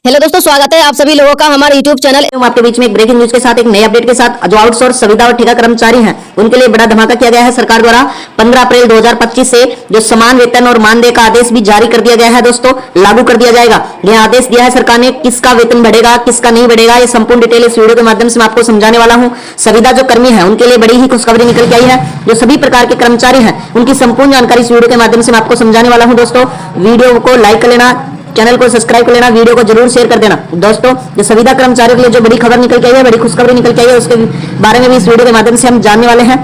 Hello दोस्तों, स्वागत है आप सभी लोगों का हमारे YouTube चैनल हम आपके बीच में एक ब्रेकिंग न्यूज के साथ एक नए अपडेट के साथ जो आउटसोर्स संविदा और ठेका कर्मचारी हैं उनके लिए बड़ा धमाका किया गया है सरकार द्वारा। 15 अप्रैल 2025 से जो समान वेतन और मानदेय का आदेश भी जारी कर दिया गया है दोस्तों, लागू कर दिया जाएगा। यह आदेश दिया है सरकार ने, किसका वेतन बढ़ेगा किसका नहीं बढ़ेगा ये संपूर्ण डिटेल इस वीडियो के माध्यम से मैं आपको समझाने वाला हूँ। संविदा जो कर्मी है उनके लिए बड़ी ही खुशखबरी निकल के आई है। जो सभी प्रकार के कर्मचारी हैं उनकी संपूर्ण जानकारी इस वीडियो के माध्यम से मैं आपको समझाने वाला हूँ। दोस्तों वीडियो को लाइक कर लेना, चैनल को सब्सक्राइब कर लेना, वीडियो को जरूर शेयर कर देना। दोस्तों जो संविदा कर्मचारियों के लिए जो बड़ी खबर निकल के आई है, बड़ी खुशखबरी निकल के आई है, उसके बारे में भी इस वीडियो के माध्यम से हम जानने वाले हैं।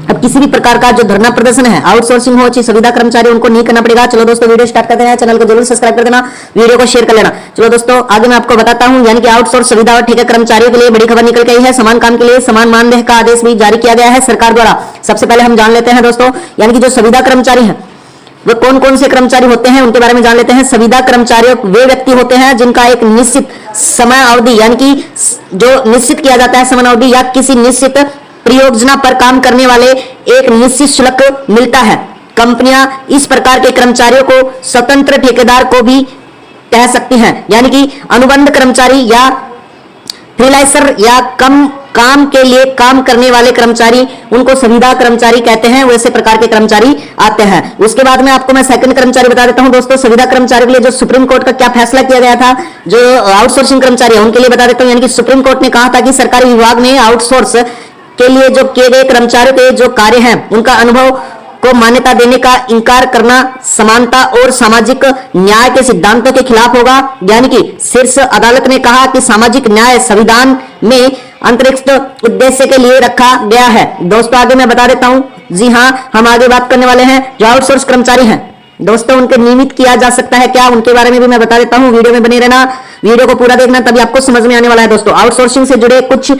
अब किसी भी प्रकार का जो धरना प्रदर्शन है, आउटसोर्सिंग हो चाहे संविदा कर्मचारी, उनको नहीं करना पड़ेगा। चलो दोस्तों वीडियो स्टार्ट करते हैं। चैनल को जरूर सब्सक्राइब कर देना, वीडियो को शेयर कर लेना। चलो दोस्तों आगे मैं आपको बताता हूं, यानी कि आउटसोर्स संविदा और ठेका कर्मचारियों के लिए बड़ी खबर निकल के आई है। समान काम के लिए समान मानदेय का आदेश भी जारी किया गया है सरकार द्वारा। सबसे पहले हम जान लेते हैं दोस्तों, यानी कि जो संविदा कर्मचारी है वे कौन कौन से कर्मचारी होते हैं उनके बारे में जान लेते हैं। संविदा कर्मचारी वे व्यक्ति होते हैं जिनका एक निश्चित समय अवधि, यानी कि जो निश्चित किया जाता है समय अवधि या किसी निश्चित परियोजना पर काम करने वाले एक निश्चित शुल्क मिलता है। कंपनियां इस प्रकार के कर्मचारियों को स्वतंत्र ठेकेदार को भी कह सकती हैं, यानी कि अनुबंध कर्मचारी या फ्रीलांसर या कम काम के लिए काम करने वाले कर्मचारी, उनको संविदा कर्मचारी कहते हैं। वैसे प्रकार के कर्मचारी आते हैं। उसके बाद में आपको मैं सेकंड कर्मचारी बता देता हूं दोस्तों। संविदा कर्मचारी के लिए जो सुप्रीम कोर्ट का क्या फैसला किया गया था, जो आउटसोर्सिंग कर्मचारी है उनके लिए बता देता हूं। यानी कि सुप्रीम कोर्ट ने कहा था कि सरकारी विभाग में आउटसोर्स के लिए जो किए गए कर्मचारियों के जो कार्य हैं उनका अनुभव को मान्यता देने का इनकार करना समानता और सामाजिक न्याय के सिद्धांतों के खिलाफ होगा। यानी कि शीर्ष अदालत ने कहा कि सामाजिक न्याय संविधान में अंतरिक्ष उद्देश्य के लिए रखा गया है। दोस्तों आगे मैं बता देता हूं, जी हां, हम आगे बात करने वाले हैं जो आउटसोर्स कर्मचारी हैं दोस्तों, उनके नियमित किया जा सकता है क्या, उनके बारे में भी मैं बता देता हूं। वीडियो में बने रहना, वीडियो को पूरा देखना, तभी आपको समझ में आने वाला है। दोस्तों आउटसोर्सिंग से जुड़े कुछ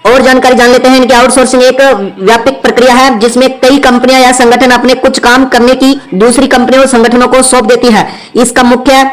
और जानकारी जान लेते हैं कि आउटसोर्सिंग एक व्यापक प्रक्रिया है जिसमें कई कंपनियां या संगठन अपने कुछ काम करने की दूसरी कंपनियों और संगठनों को सौंप देती है। इसका मुख्य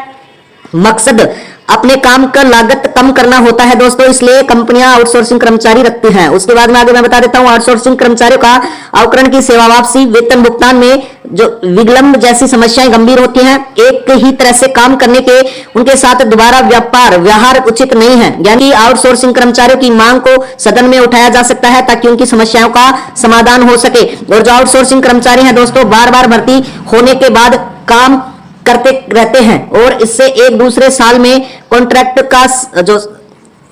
मकसद अपने काम का लागत कम करना होता है दोस्तों, इसलिए कंपनियां आउटसोर्सिंग कर्मचारी रखती हैं। उसके बाद में आगे मैं बता देता हूं, आउटसोर्सिंग कर्मचारियों का अवकरण की सेवा वापसी, वेतन भुगतान में जो विलंब जैसी समस्याएं गंभीर होती हैं। एक ही तरह से काम करने के उनके साथ दोबारा व्यवहार उचित नहीं है। यानी आउटसोर्सिंग कर्मचारियों की मांग को सदन में उठाया जा सकता है ताकि उनकी समस्याओं का समाधान हो सके। और जो आउटसोर्सिंग कर्मचारी हैं दोस्तों, बार बार भर्ती होने के बाद काम करते रहते हैं और इससे एक दूसरे साल में कॉन्ट्रैक्ट का जो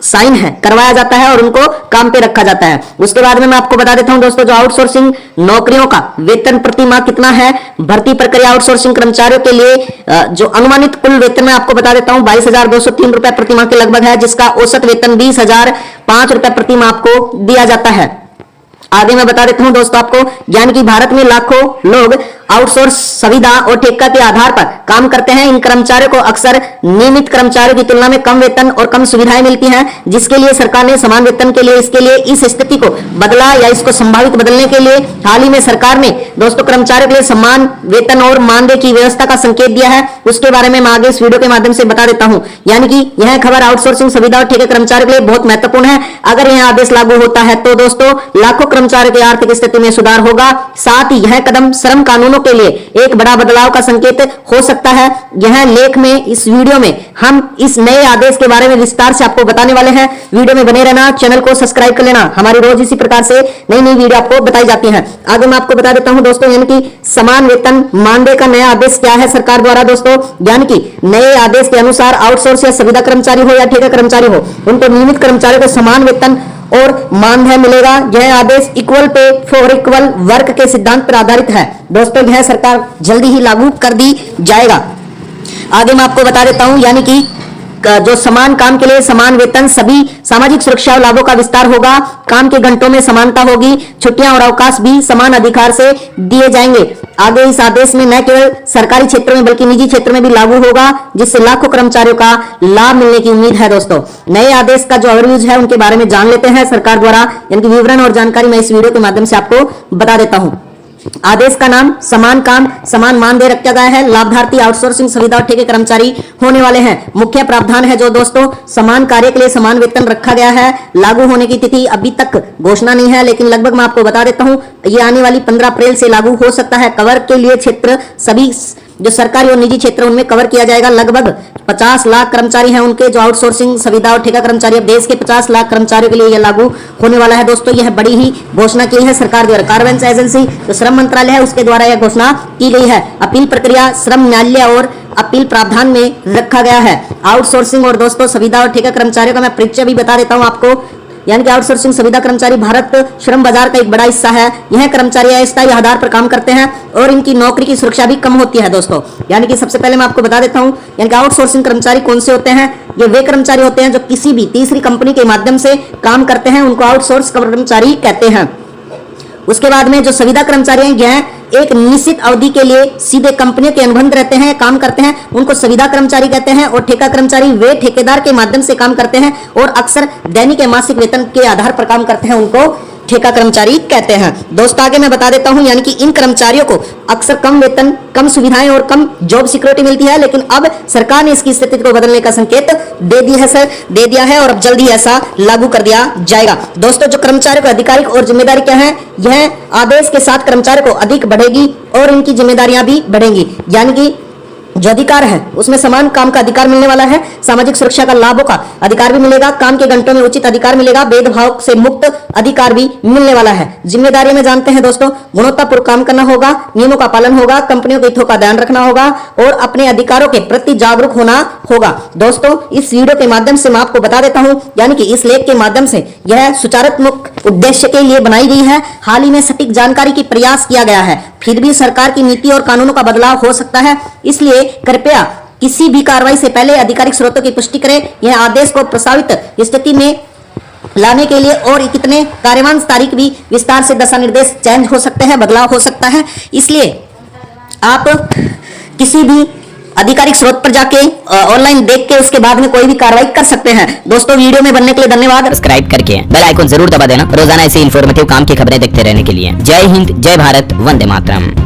साइन है करवाया जाता है और उनको काम पे रखा जाता है। उसके बाद में मैं आपको बता देता हूं दोस्तों, जो आउटसोर्सिंग नौकरियों का वेतन प्रति माह कितना है। भर्ती प्रक्रिया आउटसोर्सिंग कर्मचारियों के लिए जो अनुमानित कुल वेतन मैं आपको बता देता हूं 22,203 रुपए प्रति माह के लगभग है, जिसका औसत वेतन 20,005 रुपए प्रति माह आपको दिया जाता है। आगे मैं बता देता हूं दोस्तों आपको, यानी कि भारत में लाखों लोग आउटसोर्स संविदा और ठेका के आधार पर काम करते हैं। इन कर्मचारियों को अक्सर नियमित कर्मचारियों की तुलना में कम वेतन और कम सुविधाएं मिलती हैं, जिसके लिए सरकार ने समान वेतन के लिए इसके लिए इस स्थिति को बदला या इसको संभावित बदलने के लिए हाल ही में सरकार ने दोस्तों कर्मचारियों के लिए समान वेतन और मानदेय की व्यवस्था का संकेत दिया है। उसके बारे में मैं आगे इस वीडियो के माध्यम से बता देता हूं। यानी कि यह खबर आउटसोर्सिंग संविदा और ठेका कर्मचारियों के लिए बहुत महत्वपूर्ण है। अगर यह आदेश लागू होता है तो दोस्तों लाखों कर्मचारियों की आर्थिक स्थिति में सुधार होगा। साथ ही यह कदम श्रम कानूनों के लिए एक बड़ा बदलाव का संकेत हो सकता है। यह लेख में इस वीडियो में हम इस नए आदेश के बारे में विस्तार से आपको बताने वाले हैं। वीडियो में बने रहना, चैनल को सब्सक्राइब कर लेना, हमारी रोज इसी प्रकार से नई नई वीडियो आपको बताई जाती हैं। आगे मैं आपको बता देता हूं दोस्तों, यानी कि समान वेतन मानदेय का नया आदेश क्या है सरकार द्वारा दोस्तों। यानी कि नए आदेश के अनुसार आउटसोर्स या संविदा कर्मचारी हो या ठेका कर्मचारी हो, उनको नियमित कर्मचारियों को समान वेतन और मानदेय मिलेगा। यह आदेश equal pay for equal work के सिद्धांत पर आधारित है दोस्तों। यह सरकार जल्दी ही लागू कर दी जाएगा। आगे मैं आपको बता देता हूं, यानी कि जो समान काम के लिए समान वेतन, सभी सामाजिक सुरक्षा और लाभों का विस्तार होगा। काम के घंटों में समानता होगी, छुट्टियां और अवकाश भी समान अधिकार से दिए जाएंगे। आगे इस आदेश में न केवल सरकारी क्षेत्र में बल्कि निजी क्षेत्र में भी लागू होगा, जिससे लाखों कर्मचारियों का लाभ मिलने की उम्मीद है दोस्तों। नए आदेश का जो ओवरव्यूज है उनके बारे में जान लेते हैं सरकार द्वारा, यानी कि विवरण और जानकारी मैं इस वीडियो के माध्यम से आपको बता देता हूं। आदेश का नाम समान काम समान मानदेय रखा गया है। लाभार्थी आउटसोर्सिंग संविदा और ठेके कर्मचारी होने वाले हैं। मुख्य प्रावधान है जो दोस्तों, समान कार्य के लिए समान वेतन रखा गया है। लागू होने की तिथि अभी तक घोषणा नहीं है, लेकिन लगभग मैं आपको बता देता हूं, ये आने वाली 15 अप्रैल से लागू हो सकता है। कवर के लिए क्षेत्र सभी जो सरकारी और निजी क्षेत्र उनमें कवर किया जाएगा। लगभग 50 लाख कर्मचारी हैं उनके, जो आउटसोर्सिंग सुविधा और ठेका कर्मचारी। अब देश के 50 लाख कर्मचारियों के लिए यह लागू होने वाला है दोस्तों। यह बड़ी ही घोषणा की है सरकार द्वारा। कार्यान्वयन एजेंसी जो श्रम मंत्रालय है उसके द्वारा यह घोषणा की गई है। अपील प्रक्रिया श्रम न्यायालय और अपील प्रावधान में रखा गया है। आउटसोर्सिंग और दोस्तों सुविधा और ठेका कर्मचारियों का मैं परिचय भी बता देता हूं आपको। यानी कि आउटसोर्सिंग सुविधा कर्मचारी भारत श्रम बाजार का एक बड़ा हिस्सा है। यह कर्मचारी अस्थायी आधार पर काम करते हैं और इनकी नौकरी की सुरक्षा भी कम होती है दोस्तों। यानी कि सबसे पहले मैं आपको बता देता हूं, यानी कि आउटसोर्सिंग कर्मचारी कौन से होते हैं। ये वे कर्मचारी होते हैं जो किसी भी तीसरी कंपनी के माध्यम से काम करते हैं, उनको आउटसोर्स कर्मचारी कहते हैं। उसके बाद में जो सुविधा कर्मचारी हैं, यह एक निश्चित अवधि के लिए सीधे कंपनियों के अनुबंध रहते हैं, काम करते हैं, उनको सुविधा कर्मचारी कहते हैं। और ठेका कर्मचारी वे ठेकेदार के माध्यम से काम करते हैं और अक्सर दैनिक या मासिक वेतन के आधार पर काम करते हैं, उनको ठेका कर्मचारी कहते हैं। दोस्तों आगे मैं बता देता हूं, यानी कि इन कर्मचारियों को अक्सर कम वेतन, कम सुविधाएं और कम जॉब सिक्योरिटी मिलती है, लेकिन अब सरकार ने इसकी स्थिति को बदलने का संकेत दे दिया है और अब जल्द ही ऐसा लागू कर दिया जाएगा। दोस्तों जो कर्मचारियों को आधिकारिक और जिम्मेदारी क्या है, यह आदेश के साथ कर्मचारियों को अधिक बढ़ेगी और इनकी जिम्मेदारियां भी बढ़ेंगी। यानी कि जो अधिकार है उसमें समान काम का अधिकार मिलने वाला है, सामाजिक सुरक्षा का लाभों का अधिकार भी मिलेगा, काम के घंटों में उचित अधिकार मिलेगा, भेदभाव से मुक्त अधिकार भी मिलने वाला है। जिम्मेदारी में जानते हैं दोस्तों, गुणवत्तापूर्ण काम करना होगा, नियमों का पालन होगा, कंपनियों के हितों का ध्यान रखना होगा और अपने अधिकारों के प्रति जागरूक होना होगा। दोस्तों इस वीडियो के माध्यम से मैं आपको बता देता हूं, यानी कि इस लेख के माध्यम से यह सुचारात्मक उद्देश्य के लिए बनाई गई है। हाल ही में सटीक जानकारी की प्रयास किया गया है, फिर भी सरकार की नीति और कानूनों का बदलाव हो सकता है, इसलिए कृपया किसी भी कार्रवाई से पहले आधिकारिक स्रोतों की पुष्टि करें। यह आदेश को प्रस्तावित स्थिति में लाने के लिए और कितने कार्यवाही तारीख भी विस्तार से दिशा निर्देश चेंज हो सकते हैं, बदलाव हो सकता है, इसलिए आप किसी भी आधिकारिक स्रोत पर जाके ऑनलाइन देख के उसके बाद में कोई भी कार्रवाई कर सकते हैं। दोस्तों वीडियो में बनने के लिए धन्यवाद। सब्सक्राइब करके बेल आइकन जरूर दबा देना रोजाना ऐसे इन्फॉर्मेटिव काम की खबरें देखते रहने के लिए। जय हिंद, जय भारत, वंदे मातरम।